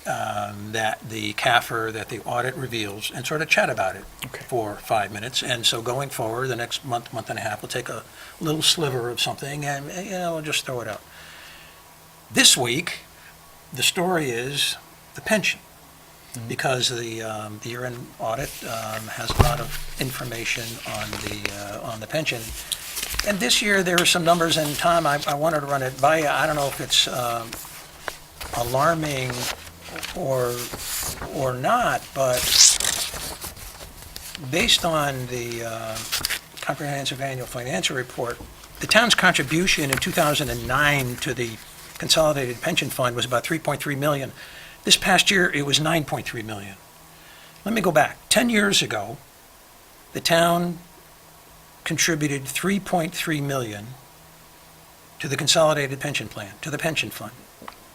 that the CAFR, that the audit reveals, and sort of chat about it Okay. for 5 minutes. And so going forward, the next month, month and a half, we'll take a little sliver of something and, we'll just throw it out. This week, the story is the pension, because the year-end audit has a lot of information on the pension. And this year, there are some numbers, and Tom, I wanted to run it by you. I don't know if it's alarming or not, but based on the comprehensive annual financial report, the town's contribution in 2009 to the consolidated pension fund was about 3.3 million. This past year, it was 9.3 million. Let me go back. 10 years ago, the town contributed 3.3 million to the consolidated pension plan, to the pension fund.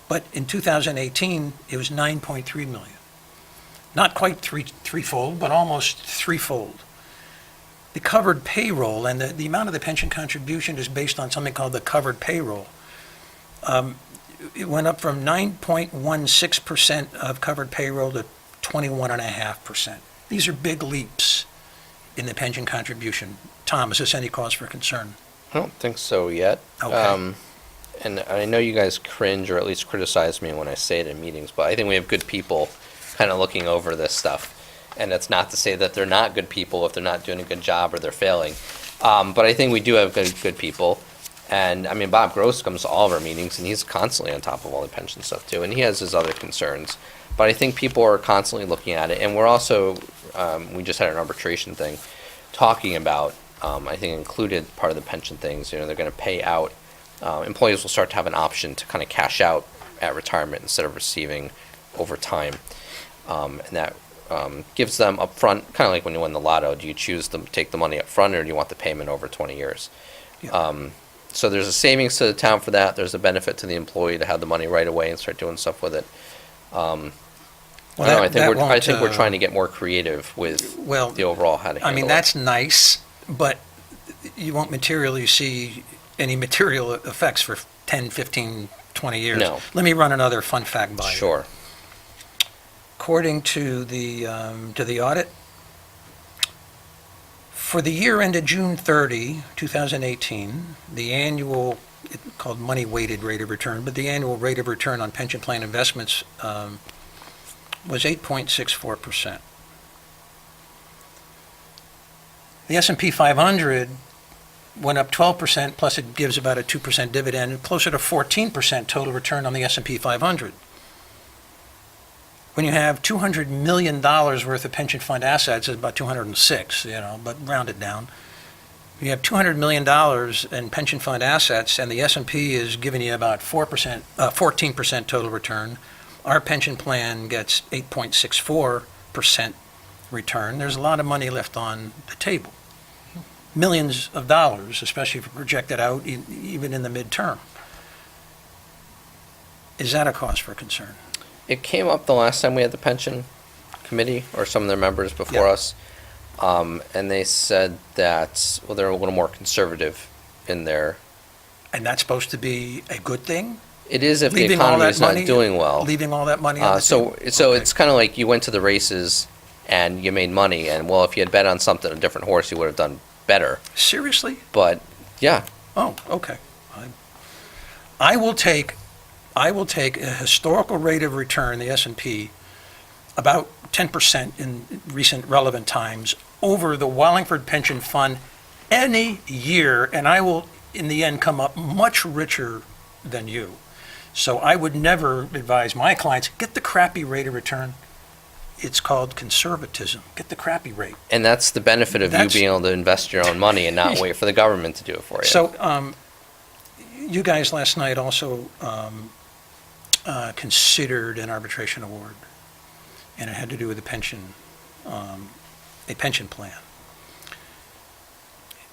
But in 2018, it was 9.3 million. Not quite threefold, but almost threefold. The covered payroll, and the amount of the pension contribution is based on something called the covered payroll. It went up from 9.16% of covered payroll to 21.5%. These are big leaps in the pension contribution. Tom, is this any cause for concern? I don't think so yet. Okay. And I know you guys cringe or at least criticize me when I say it in meetings, but I think we have good people kind of looking over this stuff. And it's not to say that they're not good people if they're not doing a good job or they're failing. But I think we do have good people. And I mean, Bob Gross comes to all of our meetings and he's constantly on top of all the pension stuff too. And he has his other concerns. But I think people are constantly looking at it. And we're also, we just had an arbitration thing talking about, I think included part of the pension things, they're going to pay out. Employees will start to have an option to kind of cash out at retirement instead of receiving over time. And that gives them upfront, kind of like when you win the lotto, do you choose to take the money up front or do you want the payment over 20 years? Yeah. So there's a savings to the town for that. There's a benefit to the employee to have the money right away and start doing stuff with it. I don't know, I think we're trying to get more creative with the overall how to handle it. I mean, that's nice, but you won't materially see any material effects for 10, 15, 20 years. No. Let me run another fun fact by you. Sure. According to the audit, for the year ended June 30, 2018, the annual, called money-weighted rate of return, but the annual rate of return on pension plan investments was 8.64%. The S&P 500 went up 12%, plus it gives about a 2% dividend, closer to 14% total return on the S&P 500. When you have $200 million worth of pension fund assets, it's about 206, but round it down. You have $200 million in pension fund assets, and the S&P is giving you about 14% total return. Our pension plan gets 8.64% return. There's a lot of money left on the table. Millions of dollars, especially if you project it out, even in the midterm. Is that a cause for concern? It came up the last time we had the pension committee, or some of their members before Yeah. us, and they said that, well, they're a little more conservative in their. And that's supposed to be a good thing? It is if the Leaving all economy that is not money- doing well. Leaving all that money on the So table? so Okay. it's kind of like you went to the races and you made money, and well, if you had bet on something, a different horse, you would have done better. Seriously? But yeah, Oh, okay. I will take a historical rate of return, the S&P, about 10% in recent relevant times over the Wallingford Pension Fund any year, and I will, in the end, come up much richer than you. So I would never advise my clients, get the crappy rate of return. It's called conservatism. Get the crappy rate. and that's the benefit of you That's- being able to invest your own money and not wait for the government to do it for you. So, you guys last night also considered an arbitration award, and it had to do with a pension plan.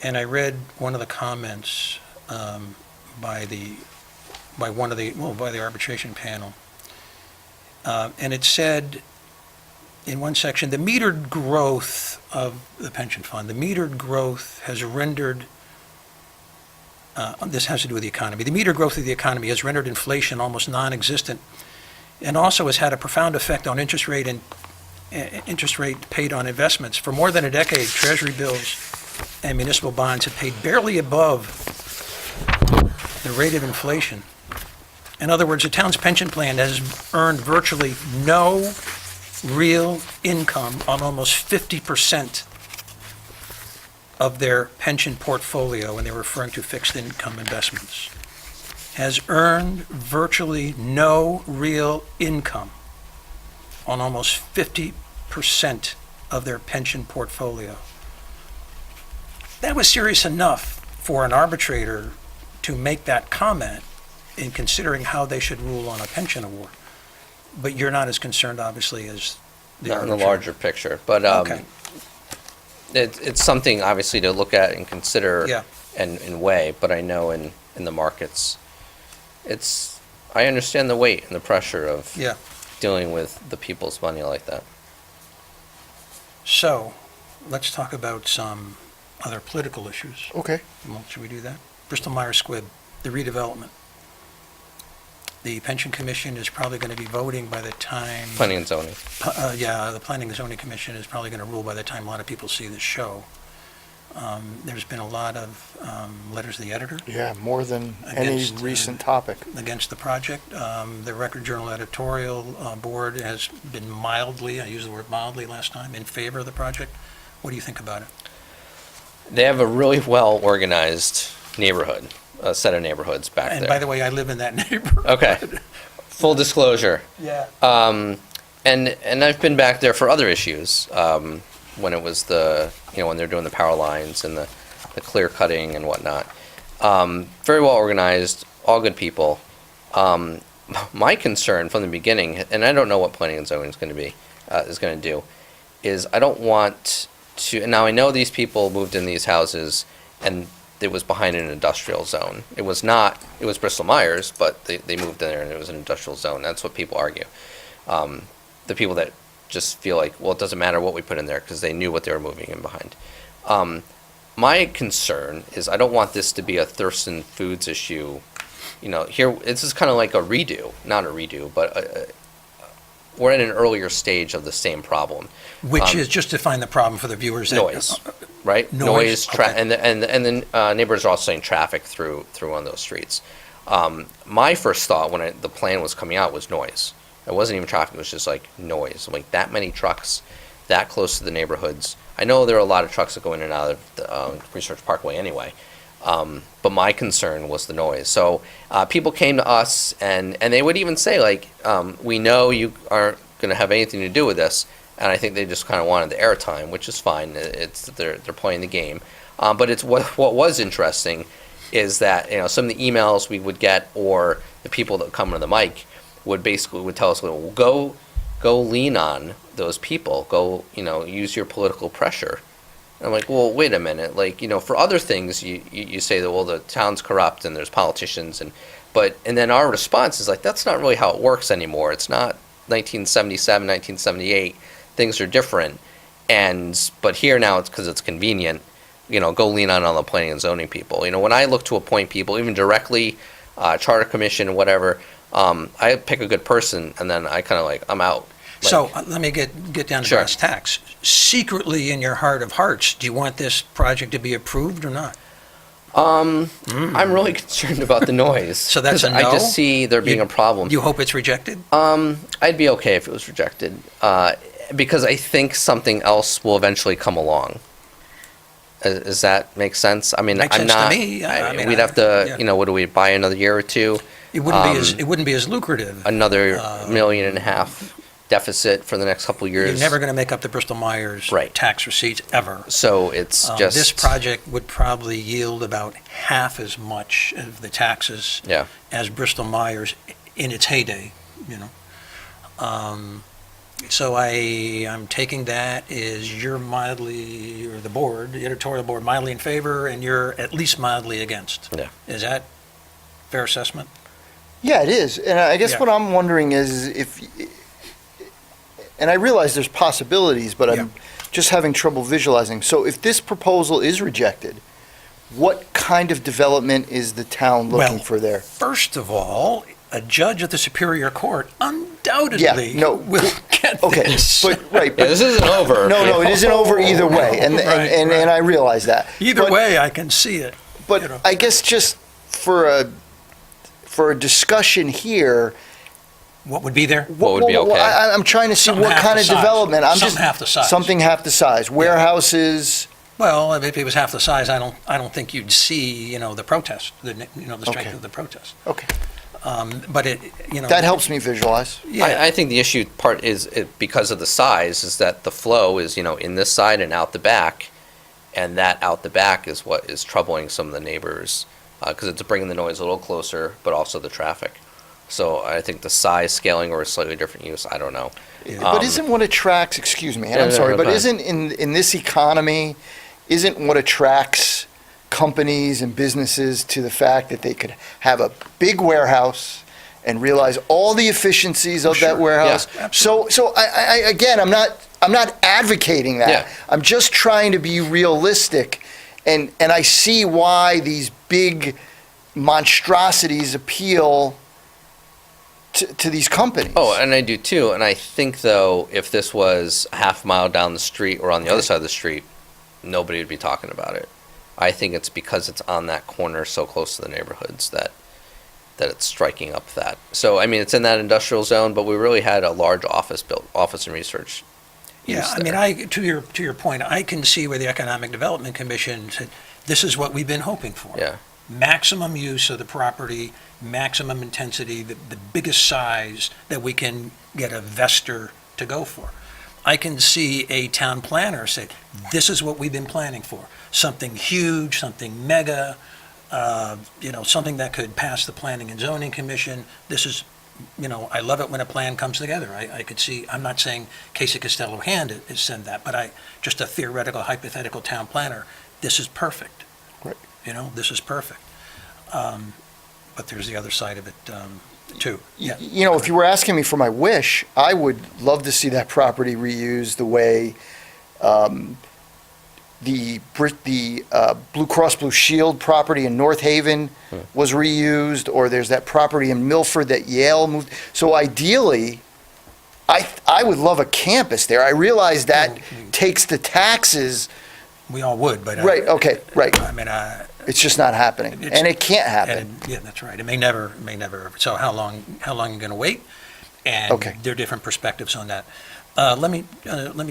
And I read one of the comments by the arbitration panel, and it said in one section, the metered growth of the pension fund, the metered growth has rendered this has to do with the economy. The metered growth of the economy has rendered inflation almost non-existent, and also has had a profound effect on interest rate paid on investments. For more than a decade, Treasury bills and municipal bonds have paid barely above the rate of inflation. In other words, the town's pension plan has earned virtually no real income on almost 50% of their pension portfolio, and they're referring to fixed income investments, has earned virtually no real income on almost 50% of their pension portfolio. That was serious enough for an arbitrator to make that comment in considering how they should rule on a pension award. But you're not as concerned, obviously, as the Not in the arbitrator. larger picture, but Okay. it's something obviously to look at and consider Yeah. and weigh. But I know in the markets, I understand the weight and the pressure of Yeah. dealing with the people's money like that. So, let's talk about some other political issues. Okay. Well, should we do that? Bristol-Myers Squibb, the redevelopment. The Pension Commission is probably going to be voting by the time... Planning and zoning. The Planning and Zoning Commission is probably going to rule by the time a lot of people see this show. There's been a lot of letters to the editor Yeah, more than any Against, recent topic. against the project. The Record Journal editorial board has been mildly, I used the word mildly last time, in favor of the project. What do you think about it? They have a really well-organized neighborhood, a set of neighborhoods back there. And by the way, I live in that neighborhood. Okay. Full disclosure. Yeah. And I've been back there for other issues, when it was when they're doing the power lines and the clear cutting and whatnot. Very well organized, all good people. My concern from the beginning, and I don't know what planning and zoning is going to do, is I don't want to, now I know these people moved in these houses and it was behind an industrial zone. It was Bristol-Myers, but they moved in there and it was an industrial zone. That's what people argue. The people that just feel like, well, it doesn't matter what we put in there because they knew what they were moving in behind. My concern is I don't want this to be a Thurston Foods issue. Here, this is kind of like a redo, not a redo, but we're at an earlier stage of the same problem. Which is, just to find the problem for the viewers. Noise, right? Noise, okay. And the neighbors are also saying traffic through on those streets. My first thought when the plan was coming out was noise. It wasn't even traffic, it was just like noise. Like that many trucks, that close to the neighborhoods. I know there are a lot of trucks that go in and out of the Research Parkway anyway. But my concern was the noise. So people came to us and they would even say like, we know you aren't going to have anything to do with this. And I think they just kind of wanted the airtime, which is fine. They're playing the game. But it's what was interesting is that some of the emails we would get or the people that come to the mic would tell us, well, go lean on those people. Go use your political pressure. And I'm like, well, wait a minute. Like for other things you say that well the town's corrupt and there's politicians and then our response is like that's not really how it works anymore. It's not 1977, 1978. Things are different, but here now it's because it's convenient. go lean on the planning and zoning people. When I look to appoint people, even directly, charter commission, whatever, I pick a good person and then I kind of I'm out. So let me get down to Sure. brass tacks. Secretly, in your heart of hearts, do you want this project to be approved or not? I'm really concerned about the noise. So that's a 'Cause I no? just see there being a problem. You hope it's rejected? I'd be okay if it was rejected, because I think something else will eventually come along. Does that make sense? I mean, Makes I'm sense to not. me. I mean, we'd have to, yeah. what do we buy another year or two? It wouldn't be as lucrative. Another $1.5 million deficit for the next couple of years. You're never going to make up the Bristol-Myers Right. tax receipts ever. So it's just This project would probably yield about half as much of the taxes Yeah. as Bristol-Myers in its heyday, So I'm taking that as you're mildly, or the board, the editorial board, mildly in favor, and you're at least mildly against. Yeah. Is that fair assessment? Yeah, it is. And I guess Yeah. what I'm wondering is and I realize there's possibilities, but Yeah. I'm just having trouble visualizing. So if this proposal is rejected, what kind of development is the town looking Well, for there? First of all, a judge at the Superior Court undoubtedly Yeah, no, will get Okay, this. but, right, Yeah, but, this isn't over. no, it isn't over either way, and Right, and right. I realize that. Either But- way, I can see it. But I guess just for a discussion here, What would be there? What would be okay? I'm trying to see Something what half kind the of size. development. Something half the size. Something half the size. Warehouses. Well, if it was half the size, I don't think you'd see, the protest, the strength Okay. of the protest. Okay, But it, that helps me visualize. Yeah, I think the issue part is because of the size is that the flow is in this side and out the back, and that out the back is what is troubling some of the neighbors because it's bringing the noise a little closer, but also the traffic. So I think the size scaling or a slightly different use, I don't know. But isn't what attracts, excuse me, and No, I'm no, sorry, no, but go ahead. isn't in this economy, isn't what attracts companies and businesses to the fact that they could have a big warehouse and realize all the efficiencies of that Sure. warehouse? Yeah, So I again, I'm not advocating that. Yeah. I'm just trying to be realistic, and I see why these big monstrosities appeal to these companies. Oh, and I do too. And I think though, if this was a half mile down the street or on the other side of the street, nobody would be talking about it. I think it's because it's on that corner so close to the neighborhoods that it's striking up that. So I mean, it's in that industrial zone, but we really had a large office and research. yeah. use I mean, there. to your point, I can see where the Economic Development Commission said, this is what we've been hoping for. Yeah. Maximum use of the property, maximum intensity, the biggest size that we can get a vestor to go for. I can see a town planner say, this is what we've been planning for. Something huge, something mega, something that could pass the Planning and Zoning Commission. This is, I love it when a plan comes together. I could see, I'm not saying Casey Costello Hand is send that, but just a theoretical, hypothetical town planner, this is perfect. Right. This is perfect. But there's the other side of it, too. Yeah. If you were asking me for my wish, I would love to see that property reused the way the Blue Cross Blue Shield property in North Haven was reused, or there's that property in Milford that Yale moved. So ideally, I would love a campus there. I realize that takes the taxes. We all would, but. Right, okay, right. I mean, It's just not happening, It's- and it can't happen. yeah, that's right. It may never. So how long are you going to wait? And Okay. there are different perspectives on that. Let me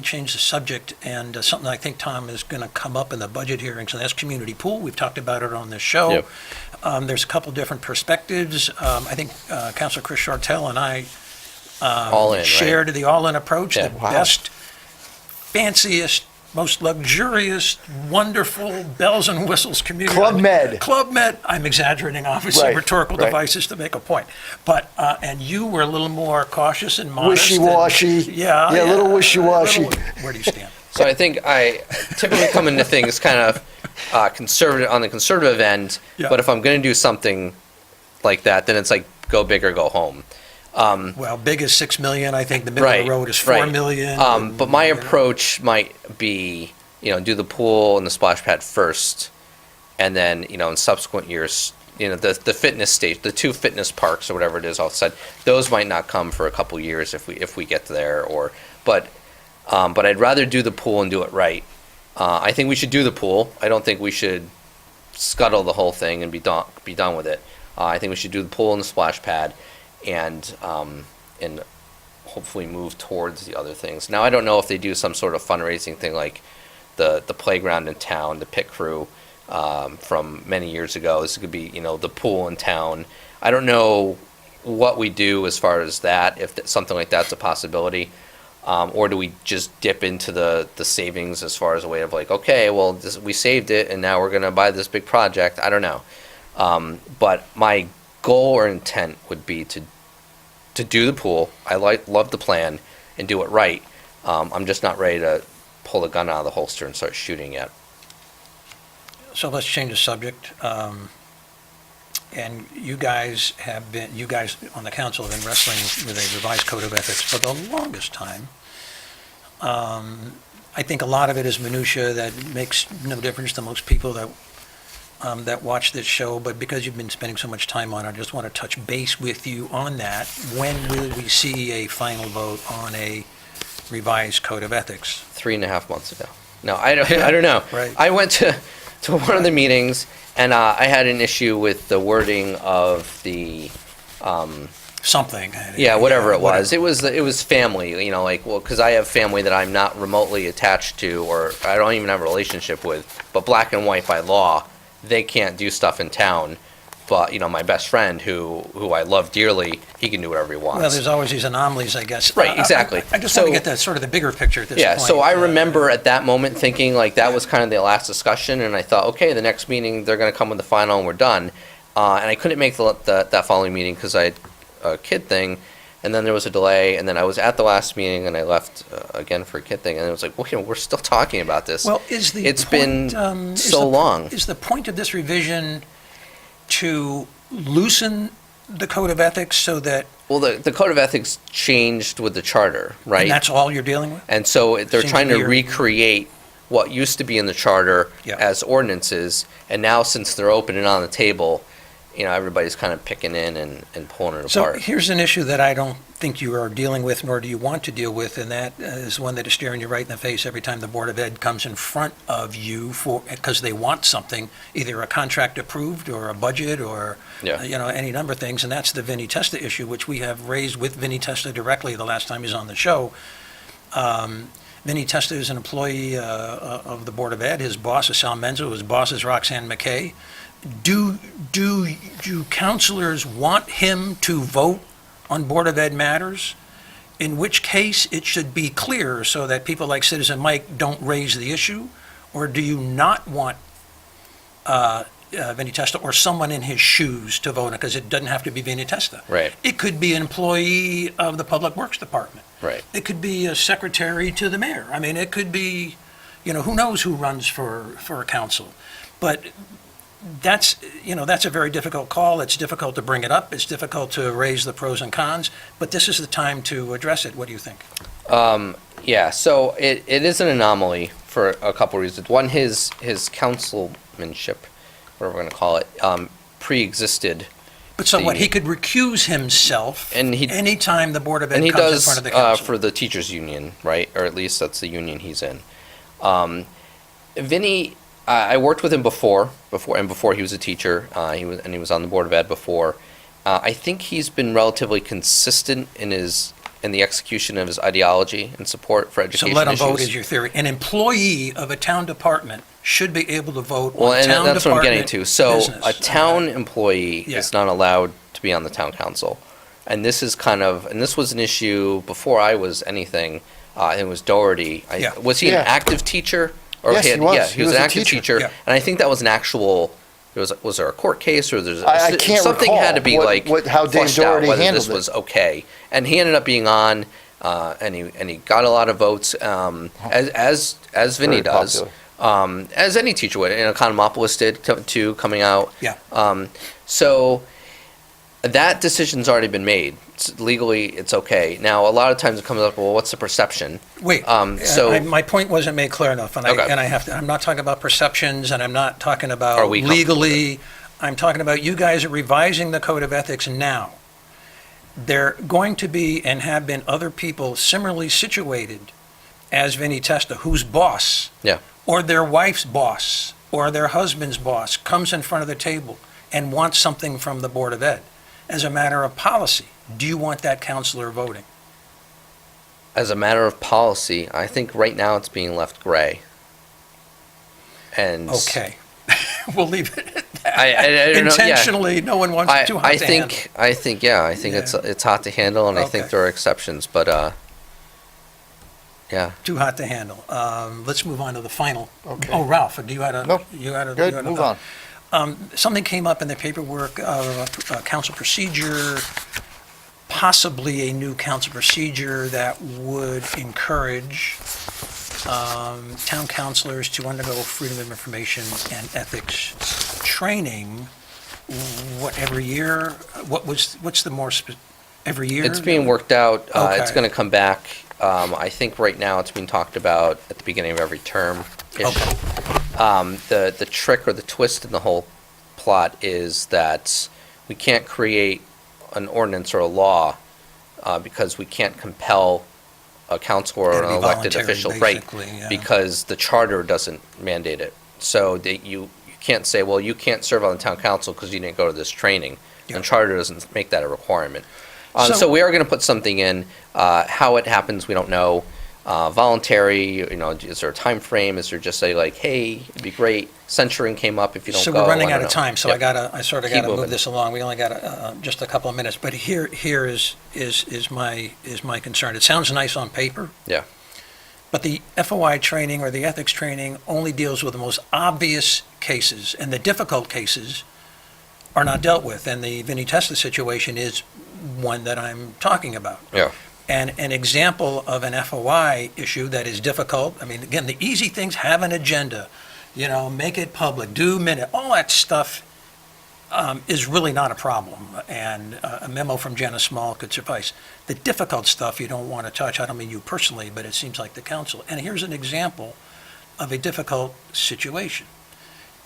change the subject, and something I think, Tom, is going to come up in the budget hearings, and that's community pool. We've talked about it on this show. Yep. There's a couple different perspectives. I think Councilor Chris Chartel and I All in, right? shared the all-in approach, Yeah. the Wow. best, fanciest, most luxurious, wonderful bells and whistles community. Club Med. Club Med. I'm exaggerating, obviously, Right, rhetorical right. devices to make a point. But, and you were a little more cautious and modest. Wishy-washy. Yeah. Yeah, a little wishy-washy. Where do you stand? So I think I typically come into things kind of conservative on the conservative end, Yeah. but if I'm going to do something like that, then it's like go big or go home. Well, big is 6 million. I think the middle of Right, the road is 4 right. million. But my you know. approach might be do the pool and the splash pad first, and then, in subsequent years, the fitness stage, the 2 fitness parks or whatever it is outside, those might not come for a couple years if we get there, but I'd rather do the pool and do it right. I think we should do the pool. I don't think we should scuttle the whole thing and be done with it. I think we should do the pool and the splash pad, and hopefully move towards the other things. Now, I don't know if they do some sort of fundraising thing like the playground in town, the pit crew from many years ago. This could be, the pool in town. I don't know what we do as far as that, if something like that's a possibility. Or do we just dip into the savings as far as a way of like, okay, well, we saved it and now we're going to buy this big project. I don't know. But my goal or intent would be to do the pool. I love the plan and do it right. I'm just not ready to pull the gun out of the holster and start shooting yet. So let's change the subject. And you guys on the council have been wrestling with a revised code of ethics for the longest time. I think a lot of it is minutia that makes no difference to most people that watch this show, but because you've been spending so much time on it, I just want to touch base with you on that. When will we see a final vote on a revised code of ethics? 3.5 months ago. No, I don't know. Right. I went to one of the meetings, and I had an issue with the wording of the Something. yeah, whatever it was. It was family, because I have family that I'm not remotely attached to, or I don't even have a relationship with, but black and white by law, they can't do stuff in town. But, my best friend, who I love dearly, he can do whatever he wants. Well, there's always these anomalies, I guess. Right, exactly. I just want to get the sort of the bigger picture at this point. Yeah, so I remember at that moment thinking like that was kind of the last discussion, and I thought, okay, the next meeting they're going to come with the final and we're done. And I couldn't make that following meeting because I had a kid thing, and then there was a delay, and then I was at the last meeting and I left again for a kid thing, and it was like, well, we're still talking about this. Well, It's been so long. Is the point of this revision to loosen the code of ethics so that... Well, the code of ethics changed with the charter, right? And that's all you're dealing with? And so they're Seems trying to weird. recreate what used to be in the charter Yeah. as ordinances, and now since they're open and on the table, everybody's kind of picking in and pulling it So apart. here's an issue that I don't think you are dealing with, nor do you want to deal with, and that is one that is staring you right in the face every time the Board of Ed comes in front of you because they want something, either a contract approved or a budget or, Yeah. any number of things, and that's the Vinnie Testa issue, which we have raised with Vinnie Testa directly the last time he's on the show. Vinnie Testa is an employee of the Board of Ed. His boss is Sal Menzo. His boss is Roxanne McKay. Do counselors want him to vote on Board of Ed matters? In which case, it should be clear so that people like Citizen Mike don't raise the issue? Or do you not want Vinnie Testa or someone in his shoes to vote on it? Because it doesn't have to be Vinnie Testa. Right. It could be an employee of the Public Works Department. Right. It could be a secretary to the mayor. I mean, it could be, who knows who runs for a council. But that's a very difficult call. It's difficult to bring it up. It's difficult to raise the pros and cons, but this is the time to address it. What do you think? Yeah, so it is an anomaly for a couple reasons. One, his councilmanship, whatever we're going to call it, pre-existed. But so what, he could recuse himself And he- anytime the Board of Ed And he comes in does front of the council? for the teachers union, right? Or at least that's the union he's in. Vinny, I worked with him before he was a teacher. He was on the Board of Ed before. I think he's been relatively consistent in the execution of his ideology and support for So education let him issues. vote is your theory. An employee of a town department should be able to vote Well, on and town that's what I'm department getting to. So business. a town employee Yeah. is not allowed to be on the town council. And this was an issue before I was anything. It was Doherty. Yeah. Was he Yeah. an active teacher? Or Yes, he was. Yeah, He he was was an a active teacher. teacher. Yeah. And I think that was an actual, was there a court case or I can't something recall had to be how Dave fleshed out Doherty whether handled this it. was okay. And he ended up being on, and he got a lot of votes, as Vinny Very does. popular. As any teacher would, and Economopolis did too, coming out. Yeah. So that decision's already been made. Legally, it's okay. Now, a lot of times it comes up, well, what's the perception? Wait, my point wasn't made clear enough, and Okay. I'm not talking about perceptions, and I'm not talking about Are we comfortable with legally. I'm talking about you guys are revising the code of ethics now. There are going to be and have been other people similarly situated as Vinny Testa, whose boss, Yeah. or their wife's boss, or their husband's boss comes in front of the table and wants something from the Board of Ed. As a matter of policy, do you want that counselor voting? As a matter of policy, I think right now it's being left gray. And Okay. We'll leave it at that. I don't know, yeah. Intentionally, no one wants it too hot to handle. I think it's hot to handle, and I think Okay. there are exceptions, but yeah. Too hot to handle. Let's move on to the final. Okay. Oh, Ralph, do you had a? Nope. You had a. Good, you had a move thought? on. Something came up in the paperwork, council procedure, possibly a new council procedure that would encourage town councilors to undergo freedom of information and ethics training. What, every year? What's the more, every year? It's being worked out. It's Okay. going to come back. I think right now it's being talked about at the beginning of every term. Okay. The trick or the twist in the whole plot is that we can't create an ordinance or a law because we can't compel a council or It'd an be elected voluntary, official, right? basically, yeah. Because the charter doesn't mandate it. So that you can't say, well, you can't serve on the town council because you didn't go to this training. Yeah. And charter doesn't make that a requirement. So- So we are going to put something in. How it happens, we don't know. Voluntary, is there a time frame? Is there just a like, hey, it'd be great. Censuring came up if you don't go. So we're running I out don't of know. time, so Yep. I sort of Keep gotta move moving. this along. We only got just a couple of minutes, but here is my concern. It sounds nice on paper. Yeah. But the FOI training or the ethics training only deals with the most obvious cases, and the difficult cases are not dealt with. And the Vinny Testa situation is one that I'm talking about. Yeah. And an example of an FOI issue that is difficult, I mean, again, the easy things have an agenda, make it public, do minute, all that stuff is really not a problem. And a memo from Janice Small could suffice. The difficult stuff you don't want to touch. I don't mean you personally, but it seems like the council. And here's an example of a difficult situation.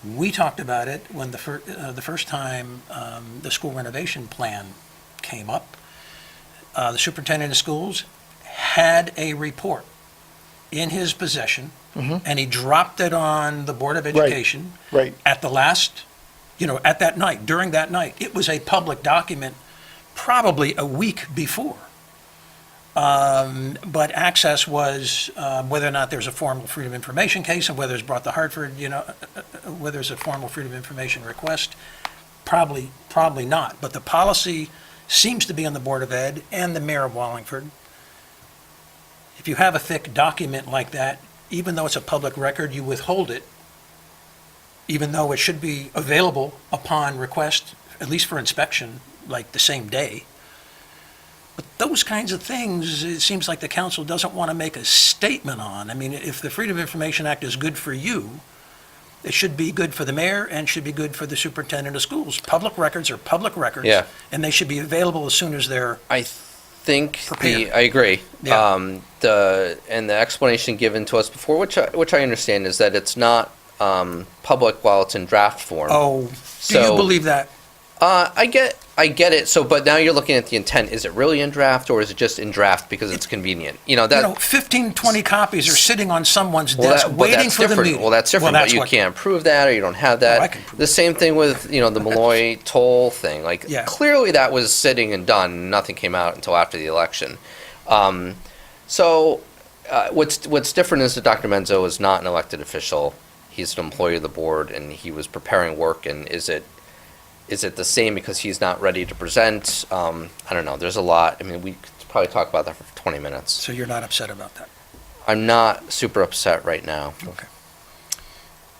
We talked about it when the first time the school renovation plan came up. The superintendent of schools had a report in his possession, and he dropped it on the Board of Education. Right. At the last, at that night, during that night. It was a public document probably a week before. But access was, whether or not there's a formal freedom of information case and whether it's brought to Hartford, whether there's a formal freedom of information request, probably not. But the policy seems to be on the Board of Ed and the mayor of Wallingford. If you have a thick document like that, even though it's a public record, you withhold it, even though it should be available upon request, at least for inspection, like the same day. But those kinds of things, it seems like the council doesn't want to make a statement on. I mean, if the Freedom of Information Act is good for you, it should be good for the mayor and should be good for the superintendent of schools. Public records are public records. Yeah. And they should be available as soon as they're, I think Prepared. I agree. Yeah. The explanation given to us before, which I understand, is that it's not public while it's in draft form. oh, do you So- believe that? I get it. So, but now you're looking at the intent. Is it really in draft, or is it just in draft because it's convenient? That. 15, 20 copies are sitting on someone's Well, desk but waiting that's for the different. meeting. Well, that's different. But you can't prove that, or you don't have that. Oh, I can prove the same thing with the Malloy toll thing. Like Yeah. clearly that was sitting and done. Nothing came out until after the election. What's different is that Dr. Menzo is not an elected official. He's an employee of the board, and he was preparing work. And is it the same because he's not ready to present? I don't know. There's a lot. I mean, we could probably talk about that for 20 minutes. So you're not upset about that? I'm not super upset right now. Okay.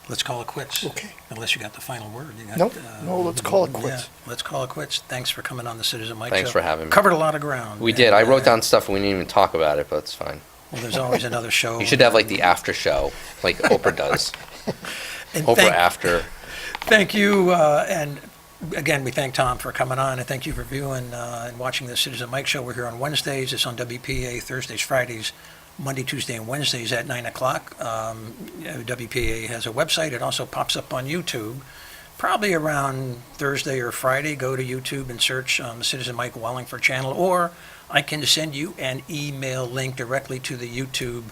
Let's call it quits. Okay. Unless you got the final word. You got, Nope. No, let's call it quits. Yeah, let's call it quits. Thanks for coming on the Citizen Mike Thanks Show. for having me. Covered a lot of ground. We and, did. I wrote down stuff and we didn't even talk about it, but it's fine. Well, there's always another show. You should have like the after show, like Oprah does. And Oprah after. Thank you, and again, we thank Tom for coming on, and thank you for viewing and watching the Citizen Mike Show. We're here on Wednesdays. It's on WPA Thursdays, Fridays, Monday, Tuesday, and Wednesdays at 9 o'clock. WPA has a website. It also pops up on YouTube. Probably around Thursday or Friday, go to YouTube and search Citizen Mike Wallingford channel, or I can send you an email link directly to the YouTube,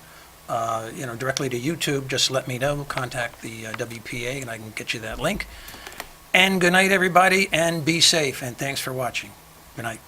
directly to YouTube. Just let me know, contact the WPA, and I can get you that link. And good night, everybody, and be safe, and thanks for watching. Good night.